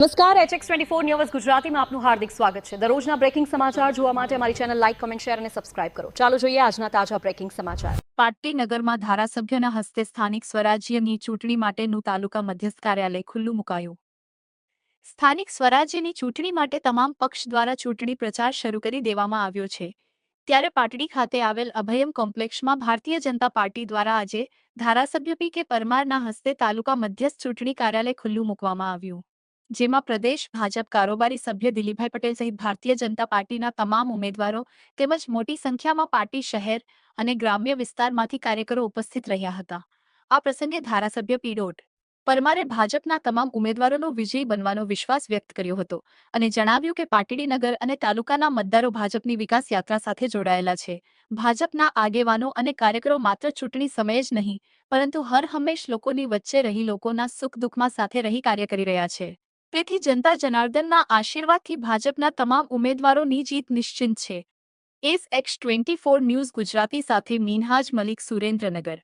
નમસ્કાર HX24 news ગુજરાતીમાં આપનું હાર્દિક સ્વાગત છે। દરરોજના બ્રેકિંગ સમાચાર જોવા માટે અમારી ચેનલ લાઇક, કમેન્ટ, શેર અને સબસ્ક્રાઇબ કરો। ચાલો જોઈએ આજના તાજા બ્રેકિંગ સમાચાર। પાટડીનગરમાં ધારાસભ્યના હસ્તે સ્થાનિક સ્વરાજ્યની ચૂંટણી માટેનું તાલુકા મધ્યસ્થ કાર્યાલય ખુલ્લું મુકાયું। સ્થાનિક સ્વરાજ્યની ચૂંટણી માટે તમામ પક્ષ દ્વારા ચૂંટણી પ્રચાર શરૂ કરી દેવામાં આવ્યો છે। ત્યારે પાટડી ખાતે આવેલ અભયમ કોમ્પ્લેક્ષમાં ભારતીય જનતા પાર્ટી દ્વારા આજે ધારાસભ્ય પી.કે. પરમારના હસ્તે તાલુકા મધ્યસ્થ ચૂંટણી કાર્યાલય ખુલ્લું મૂકવામાં આવ્યું, જેમાં પ્રદેશ ભાજપ કારોબારી સભ્ય દિલીપભાઈ પટેલ સહિત ભારતીય જનતા પાર્ટીના તમામ ઉમેદવારો તેમજ મોટી સંખ્યામાં પાર્ટી શહેર અને ગ્રામ્ય વિસ્તારમાંથી કાર્યકરો ઉપસ્થિત રહ્યા હતા। આ પ્રસંગે ધારાસભ્ય પી. પરમારે ભાજપના તમામ ઉમેદવારોનો વિજયી બનવાનો વિશ્વાસ વ્યક્ત કર્યો હતો અને જણાવ્યું કે પાટડીનગર અને તાલુકાના મતદારો ભાજપની વિકાસ યાત્રા સાથે જોડાયેલા છે। ભાજપના આગેવાનો અને કાર્યકરો માત્ર ચૂંટણી સમયે જ નહીં પરંતુ હર હંમેશ લોકોની વચ્ચે રહી લોકોના સુખ દુઃખમાં સાથે રહી કાર્ય કરી રહ્યા છે। તેથી જનતા જનાર્દનના આશીર્વાદથી ભાજપના તમામ ઉમેદવારોની જીત નિશ્ચિત છે। HX24 ન્યૂઝ ગુજરાતી સાથે મીનહાજ મલિક, સુરેન્દ્રનગર।